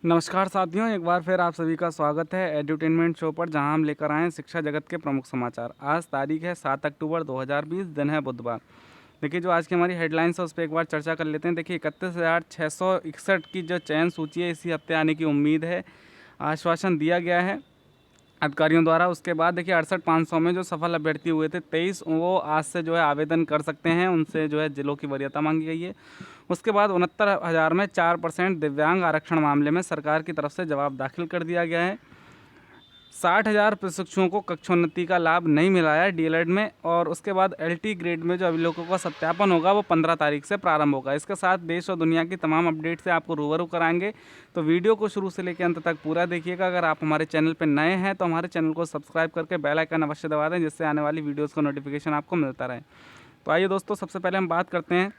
नमस्कार साथियों, एक बार फिर आप सभी का स्वागत है एड्यूटेनमेंट शो पर, जहां हम लेकर आए हैं शिक्षा जगत के प्रमुख समाचार। आज तारीख है 7 अक्टूबर 2020, दिन है बुधवार। देखिए, जो आज की हमारी हेडलाइंस है उस पर एक बार चर्चा कर लेते हैं। देखिए, 31,661 की जो चयन सूची है इसी हफ्ते आने की उम्मीद है, आश्वासन दिया गया है अधिकारियों द्वारा। उसके बाद देखिए 68,500 में जो सफल अभ्यर्थी हुए थे 23, वो आज से जो है आवेदन कर सकते हैं। उनसे जो है जिलों की वरीयता मांगी गई है। उसके बाद 69,000 में 4% दिव्यांग आरक्षण मामले में सरकार की तरफ से जवाब दाखिल कर दिया गया है। 60,000 प्रशिक्षुओं को कक्षोन्नति का लाभ नहीं मिला है डीएलएड में। और उसके बाद एलटी ग्रेड में जो अभिलेखों का सत्यापन होगा वो 15 तारीख से प्रारंभ होगा। इसके साथ देश और दुनिया की तमाम अपडेट से आपको रूबरू कराएंगे, तो वीडियो को शुरू से लेकर अंत तक पूरा देखिएगा। अगर आप हमारे चैनल पर नए हैं तो हमारे चैनल को सब्सक्राइब करके बेल आइकन अवश्य दबा दें, जिससे आने वाली वीडियोज़ का नोटिफिकेशन आपको मिलता रहे। तो आइए दोस्तों, सबसे पहले हम बात करते हैं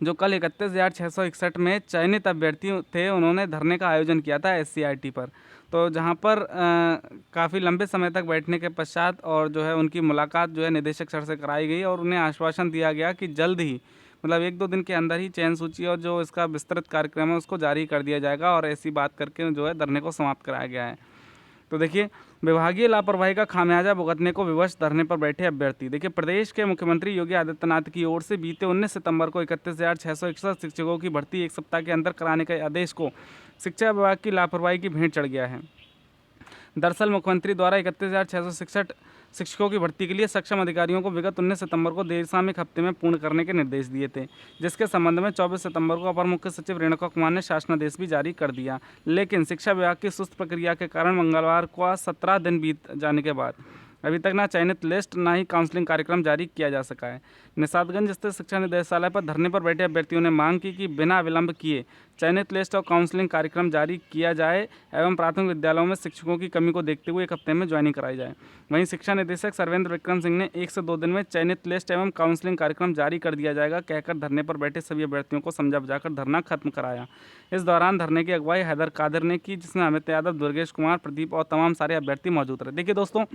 जो कल 31,661 में चयनित अभ्यर्थी थे, उन्होंने धरने का आयोजन किया था एससीईआरटी पर। तो जहां पर काफ़ी लंबे समय तक बैठने के पश्चात और जो है उनकी मुलाकात जो है निदेशक सर से कराई गई और उन्हें आश्वासन दिया गया कि जल्द ही, मतलब 1-2 दिन के अंदर ही चयन सूची और जो इसका विस्तृत कार्यक्रम है उसको जारी कर दिया जाएगा। और ऐसी बात करके जो है धरने को समाप्त कराया गया है। तो देखिए, विभागीय लापरवाही का खामियाजा भुगतने को विवश धरने पर बैठे अभ्यर्थी। देखिए, प्रदेश के मुख्यमंत्री योगी आदित्यनाथ की ओर से बीते 19 सितंबर को 31,661 शिक्षकों की भर्ती एक सप्ताह के अंदर कराने के आदेश को शिक्षा विभाग की लापरवाही की भेंट चढ़ गया है। दरअसल मुख्यमंत्री द्वारा 31,661 शिक्षकों की भर्ती के लिए सक्षम अधिकारियों को विगत 19 सितंबर को देर शाम एक हफ्ते में पूर्ण करने के निर्देश दिए थे, जिसके संबंध में 24 सितंबर को अपर मुख्य सचिव रेणुका कुमार ने शासनादेश भी जारी कर दिया। लेकिन शिक्षा विभाग की सुस्त प्रक्रिया के कारण मंगलवार को 17 दिन बीत जाने के बाद अभी तक ना चयनित लिस्ट ना ही काउंसलिंग कार्यक्रम जारी किया जा सका है। निषादगंज स्थित शिक्षा निदेशालय पर धरने पर बैठे अभ्यर्थियों ने मांग की कि बिना विलंब किए चयनित लिस्ट और काउंसलिंग कार्यक्रम जारी किया जाए एवं प्राथमिक विद्यालयों में शिक्षकों की कमी को देखते हुए एक हफ्ते में ज्वाइनिंग कराई जाए। वहीं शिक्षा निदेशक सर्वेंद्र विक्रम सिंह ने 1 से 2 दिन में चयनित लिस्ट एवं काउंसलिंग कार्यक्रम जारी कर दिया जाएगा कहकर धरने पर बैठे सभी अभ्यर्थियों को समझा बुझाकर धरना खत्म कराया। इस दौरान धरने की अगुवाई हैदर कादिर ने की, जिसमें अमित यादव, दुर्गेश कुमार, प्रदीप और तमाम सारे अभ्यर्थी मौजूद रहे। देखिए दोस्तों,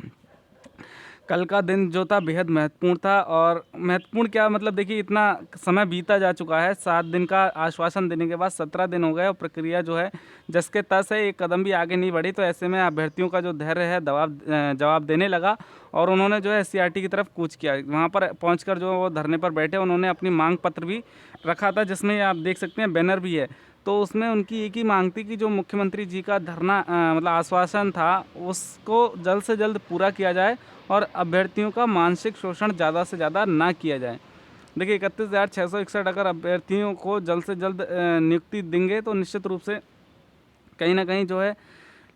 कल का दिन जो था बेहद महत्वपूर्ण था। और महत्वपूर्ण क्या, मतलब देखिए इतना समय बीता जा चुका है। 7 दिन का आश्वासन देने के बाद 17 दिन हो गए और प्रक्रिया जो है जस के तस है, एक कदम भी आगे नहीं बढ़ी। तो ऐसे में अभ्यर्थियों का जो धैर्य है जवाब देने लगा और उन्होंने जो है एससीईआरटी की तरफ कूच किया। वहाँ पर पहुँचकर जो वो धरने पर बैठे, उन्होंने अपनी मांग पत्र भी रखा था, जिसमें आप देख सकते हैं बैनर भी है। तो उसमें उनकी एक ही मांग थी कि जो मुख्यमंत्री जी का धरना मतलब आश्वासन था उसको जल्द से जल्द पूरा किया जाए और अभ्यर्थियों का मानसिक शोषण ज़्यादा से ज़्यादा ना किया जाए। देखिए, 31,661 अगर अभ्यर्थियों को जल्द से जल्द नियुक्ति देंगे तो निश्चित रूप से कहीं ना कहीं जो है,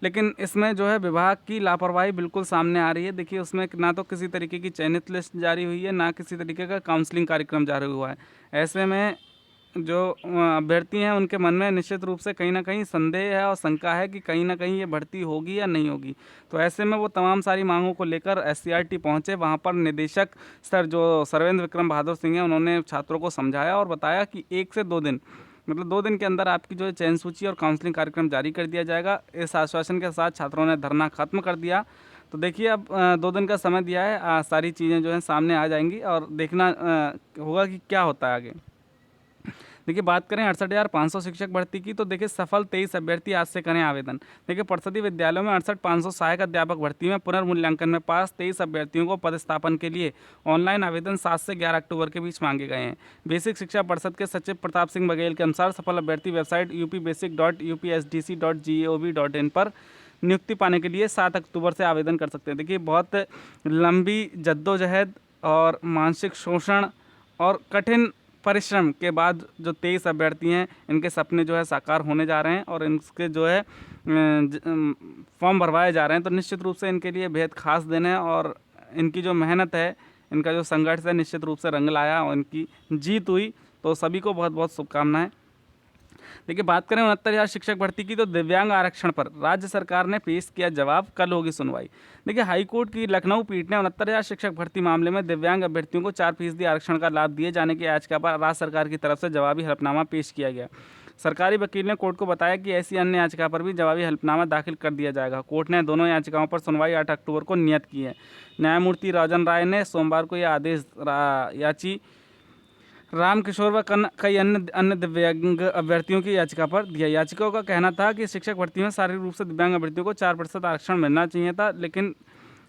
लेकिन इसमें जो है विभाग की लापरवाही बिल्कुल सामने आ रही है। देखिए, उसमें ना तो किसी तरीके की चयनित लिस्ट जारी हुई है, ना किसी तरीके का काउंसलिंग कार्यक्रम जारी हुआ है। ऐसे में जो अभ्यर्थी हैं उनके मन में निश्चित रूप से कहीं ना कहीं संदेह है और शंका है कि कहीं ना कहीं ये भर्ती होगी या नहीं होगी। तो ऐसे में वो तमाम सारी मांगों को लेकर एससीईआरटी पहुंचे। वहां पर निदेशक सर जो सर्वेंद्र विक्रम बहादुर सिंह हैं, उन्होंने छात्रों को समझाया और बताया कि 1 से 2 दिन, मतलब 2 दिन के अंदर आपकी जो है चयन सूची और काउंसलिंग कार्यक्रम जारी कर दिया जाएगा। इस आश्वासन के साथ छात्रों ने धरना खत्म कर दिया। तो देखिए, अब 2 दिन का समय दिया है, सारी चीज़ें जो हैं सामने आ जाएंगी और देखना होगा कि क्या होता है आगे। देखिए, बात करें 68,500 शिक्षक भर्ती की, तो देखिए सफल 23 अभ्यर्थी आज से करें आवेदन। देखिए, परिषदीय विद्यालयों में 68,500 सहायक अध्यापक भर्ती में पुनर्मूल्यांकन में पास 23 अभ्यर्थियों को पदस्थापन के लिए ऑनलाइन आवेदन 7 से 11 अक्टूबर के बीच मांगे गए हैं। बेसिक शिक्षा परिषद के सचिव प्रताप सिंह बघेल के अनुसार सफल अभ्यर्थी वेबसाइट upbasic.upsdc.gov.in पर नियुक्ति पाने के लिए 7 अक्टूबर से आवेदन कर सकते हैं। देखिए, बहुत लंबी जद्दोजहद और मानसिक शोषण और कठिन परिश्रम के बाद जो 23 अभ्यर्थी हैं, इनके सपने जो है साकार होने जा रहे हैं और इनके जो है फॉर्म भरवाए जा रहे हैं। तो निश्चित रूप से इनके लिए बेहद खास दिन है और इनकी जो मेहनत है, इनका जो संघर्ष है, निश्चित रूप से रंग लाया और इनकी जीत हुई। तो सभी को बहुत बहुत शुभकामनाएं। देखिए, बात करें 69,000 शिक्षक भर्ती की, तो दिव्यांग आरक्षण पर राज्य सरकार ने पेश किया जवाब, कल होगी सुनवाई। देखिए, हाईकोर्ट की लखनऊ पीठ ने 69,000 शिक्षक भर्ती मामले में दिव्यांग अभ्यर्थियों को 4% आरक्षण का लाभ दिए जाने की याचिका पर राज्य सरकार की तरफ से जवाबी हलफनामा पेश किया गया। सरकारी वकील ने कोर्ट को बताया कि ऐसी अन्य याचिका पर भी जवाबी हलफनामा दाखिल कर दिया जाएगा। कोर्ट ने दोनों याचिकाओं पर सुनवाई 8 अक्टूबर को नियत की है। न्यायमूर्ति राजन राय ने सोमवार को यह आदेश याची रामकिशोर व कई अन्य अन्य दिव्यांग अभ्यर्थियों की याचिका पर दिया। याचिकाओं का कहना था कि शिक्षक भर्ती में शारीरिक रूप से दिव्यांग अभ्यर्थियों को 4% आरक्षण मिलना चाहिए था, लेकिन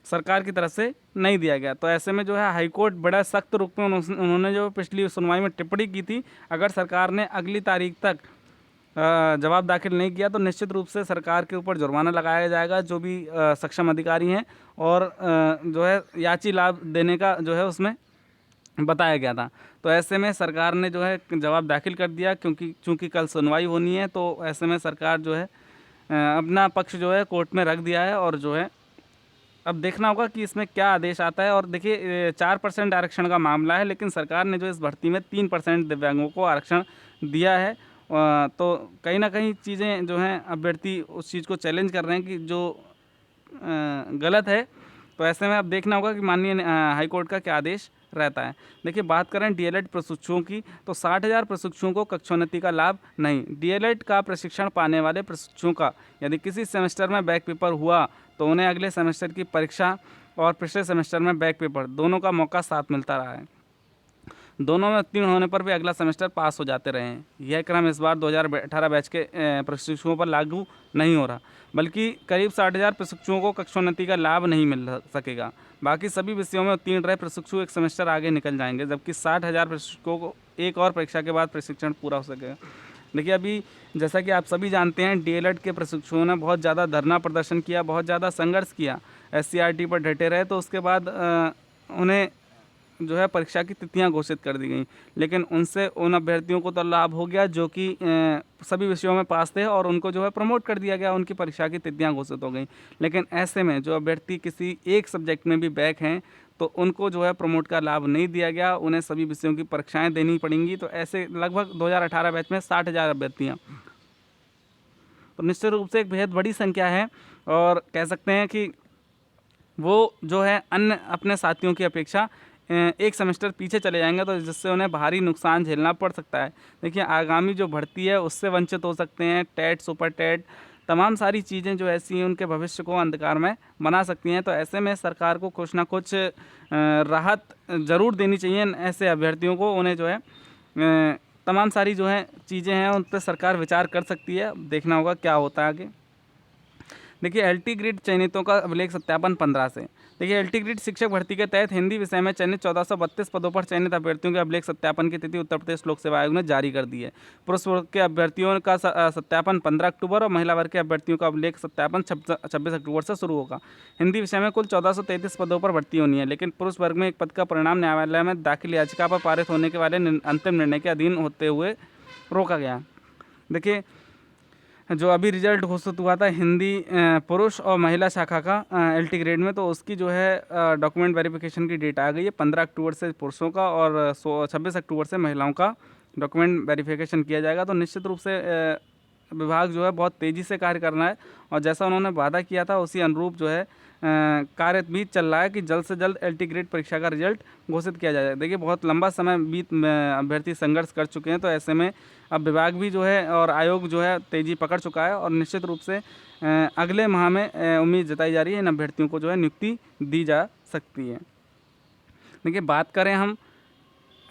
सरकार की तरफ से नहीं दिया गया। तो ऐसे में जो है हाईकोर्ट बड़ा सख्त रुख में उन्होंने जो पिछली सुनवाई में टिप्पणी की थी, अगर सरकार ने अगली तारीख तक जवाब दाखिल नहीं किया तो निश्चित रूप से सरकार के ऊपर जुर्माना लगाया जाएगा, जो भी सक्षम अधिकारी हैं, और जो है याची लाभ देने का जो है उसमें बताया गया था। तो ऐसे में सरकार ने जो है जवाब दाखिल कर दिया, क्योंकि चूँकि कल सुनवाई होनी है, तो ऐसे में सरकार जो है अपना पक्ष जो है कोर्ट में रख दिया है, और जो है अब देखना होगा कि इसमें क्या आदेश आता है। और देखिए 4% आरक्षण का मामला है, लेकिन सरकार ने जो इस भर्ती में 3% दिव्यांगों को आरक्षण दिया है। तो कहीं ना कहीं चीज़ें जो हैं अभ्यर्थी उस चीज़ को चैलेंज कर रहे हैं कि जो गलत है। तो ऐसे में अब देखना होगा कि माननीय हाईकोर्ट का क्या आदेश रहता है। देखिए बात करें डीएलएड प्रशिक्षुओं की, तो 60,000 प्रशिक्षुओं को कक्षोन्नति का लाभ नहीं। डीएलएड का प्रशिक्षण पाने वाले प्रशिक्षुओं का यदि किसी सेमेस्टर में बैक पेपर हुआ तो उन्हें अगले सेमेस्टर की परीक्षा और पिछले सेमेस्टर में बैक पेपर दोनों का मौका साथ मिलता रहा है। दोनों में उत्तीर्ण होने पर भी अगला सेमेस्टर पास हो जाते रहे हैं। यह क्रम इस बार 2018 बैच के प्रशिक्षुओं पर लागू नहीं हो रहा, बल्कि करीब 60,000 प्रशिक्षुओं को कक्षोन्नति का लाभ नहीं मिल सकेगा। बाकी सभी विषयों में उत्तीर्ण रहे प्रशिक्षु एक सेमेस्टर आगे निकल जाएंगे, जबकि 60,000 प्रशिक्षुओं को एक और परीक्षा के बाद प्रशिक्षण पूरा हो सकेगा। देखिए अभी जैसा कि आप सभी जानते हैं, डीएलएड के प्रशिक्षुओं ने बहुत ज़्यादा धरना प्रदर्शन किया, बहुत ज़्यादा संघर्ष किया, एससीईआरटी पर डटे रहे, तो उसके बाद उन्हें जो है परीक्षा की तिथियां घोषित कर दी गई, लेकिन उनसे उन अभ्यर्थियों को तो लाभ हो गया जो कि सभी विषयों में पास थे, और उनको जो है प्रमोट कर दिया गया, उनकी परीक्षा की तिथियां घोषित हो गई। लेकिन ऐसे में जो अभ्यर्थी किसी एक सब्जेक्ट में भी बैक हैं, तो उनको जो है प्रमोट का लाभ नहीं दिया गया, उन्हें सभी विषयों की परीक्षाएँ देनी पड़ेंगी। तो ऐसे लगभग 2018 बैच में 60,000 अभ्यर्थियाँ, तो निश्चित रूप से एक बेहद बड़ी संख्या है, और कह सकते हैं कि वो जो है अन्य अपने साथियों की अपेक्षा एक सेमेस्टर पीछे चले जाएंगे, तो जिससे उन्हें भारी नुकसान झेलना पड़ सकता है। देखिए आगामी जो भर्ती है उससे वंचित हो सकते हैं, टेट, सुपर टेट, तमाम सारी चीज़ें जो ऐसी हैं उनके भविष्य को अंधकार में बना सकती हैं। तो ऐसे में सरकार को कुछ ना कुछ राहत ज़रूर देनी चाहिए ऐसे अभ्यर्थियों को। उन्हें जो है तमाम सारी जो है चीज़ें हैं उन पर सरकार विचार कर सकती है। देखना होगा क्या होता है आगे। देखिए एलटी ग्रेड चयनितों का अभिलेख सत्यापन 15 से। देखिए एलटी ग्रेड शिक्षक भर्ती के तहत हिंदी विषय में चयनित 1432 पदों पर चयनित अभ्यर्थियों के अभिलेख सत्यापन की तिथि उत्तर प्रदेश लोक सेवा आयोग ने जारी कर दी है। पुरुष वर्ग के अभ्यर्थियों का सत्यापन 15 अक्टूबर और महिला वर्ग के अभ्यर्थियों का अभिलेख सत्यापन 26 अक्टूबर से शुरू होगा। हिंदी विषय में कुल 1433 पदों पर भर्ती होनी है, लेकिन पुरुष वर्ग में एक पद का परिणाम न्यायालय में दाखिल याचिका पर पारित होने के वाले अंतिम निर्णय के अधीन होते हुए रोका गया। देखिए जो अभी रिजल्ट घोषित हुआ था हिंदी पुरुष और महिला शाखा का एलटी ग्रेड में, तो उसकी जो है डॉक्यूमेंट वेरिफिकेशन की डेट आ गई है। 15 अक्टूबर से पुरुषों का और 26 अक्टूबर से महिलाओं का डॉक्यूमेंट वेरिफिकेशन किया जाएगा। तो निश्चित रूप से विभाग जो है बहुत तेज़ी से कार्य करना है, और जैसा उन्होंने वादा किया था उसी अनुरूप जो है कार्य भी चल रहा है कि जल्द से जल्द एलटी ग्रेड परीक्षा का रिजल्ट घोषित किया जाए। देखिए बहुत लंबा समय अभ्यर्थी संघर्ष कर चुके हैं, तो ऐसे में अब विभाग भी जो है और आयोग जो है तेज़ी पकड़ चुका है, और निश्चित रूप से अगले माह में उम्मीद जताई जा रही है इन अभ्यर्थियों को जो है नियुक्ति दी जा सकती है। देखिए बात करें हम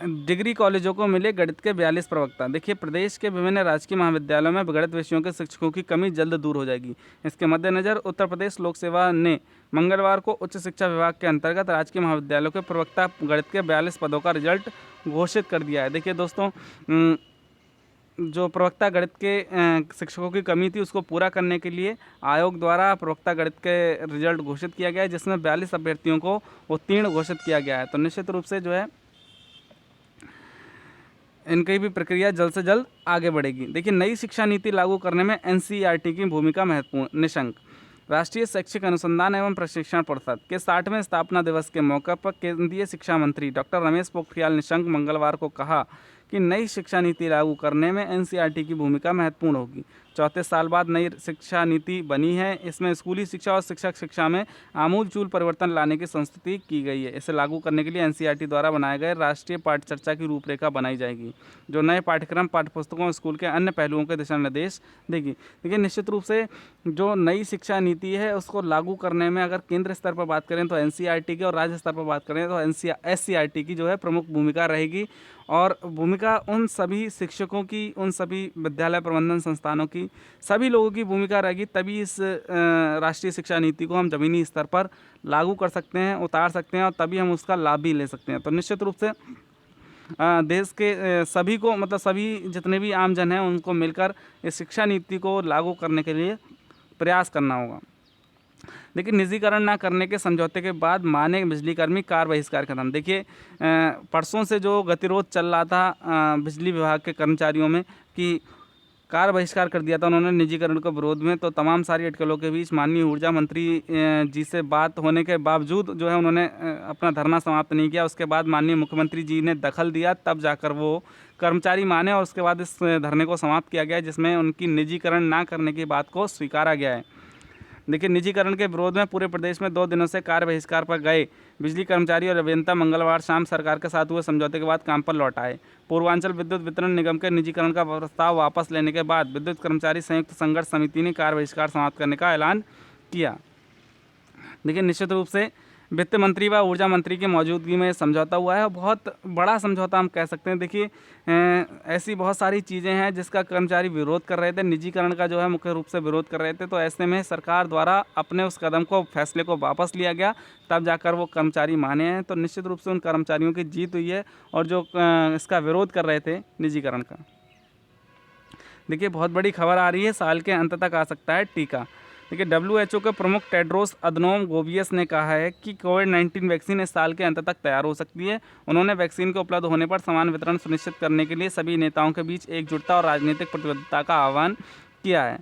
डिग्री कॉलेजों को मिले गणित के 42 प्रवक्ता। देखिए प्रदेश के विभिन्न राजकीय महाविद्यालयों में गणित विषयों के शिक्षकों की कमी जल्द दूर हो जाएगी। इसके मद्देनज़र उत्तर प्रदेश लोक सेवा ने मंगलवार को उच्च शिक्षा विभाग के अंतर्गत राजकीय महाविद्यालयों के प्रवक्ता गणित के 42 पदों का रिजल्ट घोषित कर दिया है। देखिए दोस्तों, जो प्रवक्ता गणित के शिक्षकों की कमी थी उसको पूरा करने के लिए आयोग द्वारा प्रवक्ता गणित के रिजल्ट घोषित किया गया है, जिसमें 42 अभ्यर्थियों को उत्तीर्ण घोषित किया गया है। तो निश्चित रूप से जो है इनकी भी प्रक्रिया जल्द से जल्द आगे बढ़ेगी। देखिए नई शिक्षा नीति लागू करने में एनसीईआरटी की भूमिका महत्वपूर्ण। निशंक राष्ट्रीय शैक्षिक अनुसंधान एवं प्रशिक्षण परिषद के 60वें स्थापना दिवस के मौके पर केंद्रीय शिक्षा मंत्री डॉक्टर रमेश पोखरियाल निशंक मंगलवार को कहा कि नई शिक्षा नीति लागू करने में एनसीईआरटी की भूमिका महत्वपूर्ण होगी। 34 साल बाद नई शिक्षा नीति बनी है। इसमें स्कूली शिक्षा और शिक्षक शिक्षा में आमूलचूल परिवर्तन लाने की संस्तुति की गई है। इसे लागू करने के लिए एनसीईआरटी द्वारा बनाए गए राष्ट्रीय पाठ्यचर्या की रूपरेखा बनाई जाएगी, जो नए पाठ्यक्रम, पाठ्यपुस्तकों और स्कूल के अन्य पहलुओं के दिशा निर्देश देगी। देखिए निश्चित रूप से जो नई शिक्षा नीति है उसको लागू करने में अगर केंद्र स्तर पर बात करें तो एनसीईआरटी की, और राज्य स्तर पर बात करें तो एससीईआरटी की जो है प्रमुख भूमिका रहेगी। और भूमिका उन सभी शिक्षकों की, उन सभी विद्यालय प्रबंधन संस्थानों की, सभी लोगों की भूमिका रहेगी, तभी इस राष्ट्रीय शिक्षा नीति को हम ज़मीनी स्तर पर लागू कर सकते हैं, उतार सकते हैं, और तभी हम उसका लाभ भी ले सकते हैं। तो निश्चित रूप से देश के सभी को, मतलब सभी जितने भी आम जन हैं उनको मिलकर इस शिक्षा नीति को लागू करने के लिए प्रयास करना होगा। देखिए, निजीकरण ना करने के समझौते के बाद माने बिजली कर्मी कार बहिष्कार खत्म। देखिए, परसों से जो गतिरोध चल रहा था बिजली विभाग के कर्मचारियों में कि कार बहिष्कार कर दिया था उन्होंने निजीकरण के विरोध में, तो तमाम सारी अटकलों के बीच माननीय ऊर्जा मंत्री जी से बात होने के बावजूद जो है उन्होंने अपना धरना समाप्त नहीं किया। उसके बाद माननीय मुख्यमंत्री जी ने दखल दिया, तब जाकर वो कर्मचारी माने और उसके बाद इस धरने को समाप्त किया गया, जिसमें उनकी निजीकरण ना करने की बात को स्वीकारा गया है। देखिए, निजीकरण के विरोध में पूरे प्रदेश में 2 दिनों से कार्य बहिष्कार पर गए बिजली कर्मचारी और अभियंता मंगलवार शाम सरकार के साथ हुए समझौते के बाद काम पर लौट आए। पूर्वांचल विद्युत वितरण निगम के निजीकरण का प्रस्ताव वापस लेने के बाद विद्युत कर्मचारी संयुक्त संघर्ष समिति ने कार्य बहिष्कार समाप्त करने का ऐलान किया। देखिए, निश्चित रूप से वित्त मंत्री व ऊर्जा मंत्री की मौजूदगी में समझौता हुआ है, बहुत बड़ा समझौता हम कह सकते हैं। देखिए, ऐसी बहुत सारी चीज़ें हैं जिसका कर्मचारी विरोध कर रहे थे, निजीकरण का जो है मुख्य रूप से विरोध कर रहे थे, तो ऐसे में सरकार द्वारा अपने उस कदम को, फैसले को वापस लिया गया, तब जाकर वो कर्मचारी माने हैं। तो निश्चित रूप से उन कर्मचारियों की जीत हुई है, और जो इसका विरोध कर रहे थे निजीकरण का। देखिए, बहुत बड़ी खबर आ रही है, साल के अंत तक आ सकता है टीका। देखिए, WHO के प्रमुख टेड्रोस अधनोम गोबियस ने कहा है कि कोविड-19 वैक्सीन इस साल के अंत तक तैयार हो सकती है। उन्होंने वैक्सीन के उपलब्ध होने पर समान वितरण सुनिश्चित करने के लिए सभी नेताओं के बीच एकजुटता और राजनीतिक प्रतिबद्धता का आह्वान किया है।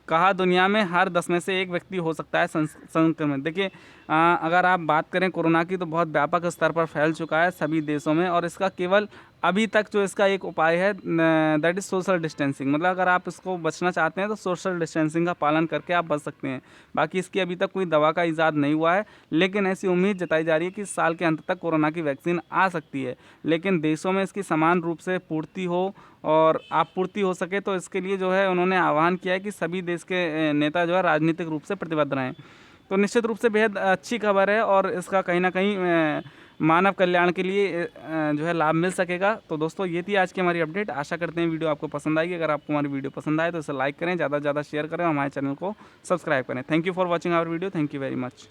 कहा, दुनिया में हर 10 में से 1 व्यक्ति हो सकता है संक्रमित। देखिए, अगर आप बात करें कोरोना की, तो बहुत व्यापक स्तर पर फैल चुका है सभी देशों में, और इसका केवल अभी तक जो इसका एक उपाय है दैट इज़ सोशल डिस्टेंसिंग। मतलब अगर आप इसको बचना चाहते हैं तो सोशल डिस्टेंसिंग का पालन करके आप बच सकते हैं। बाकी इसकी अभी तक कोई दवा का इजाद नहीं हुआ है, लेकिन ऐसी उम्मीद जताई जा रही है कि इस साल के अंत तक कोरोना की वैक्सीन आ सकती है। लेकिन देशों में इसकी समान रूप से पूर्ति हो और आपूर्ति हो सके, तो इसके लिए जो है उन्होंने आह्वान किया है कि सभी देश के नेता जो है राजनीतिक रूप से प्रतिबद्ध रहें। तो निश्चित रूप से बेहद अच्छी खबर है, और इसका कहीं ना कहीं मानव कल्याण के लिए जो है लाभ मिल सकेगा। तो दोस्तों, ये थी आज की हमारी अपडेट। आशा करते हैं वीडियो आपको पसंद आएगी। अगर आपको हमारी वीडियो पसंद आए तो इसे लाइक करें, ज़्यादा से ज़्यादा शेयर करें, और हमारे चैनल को सब्सक्राइब करें। Thank you for watching our video. Thank you very much.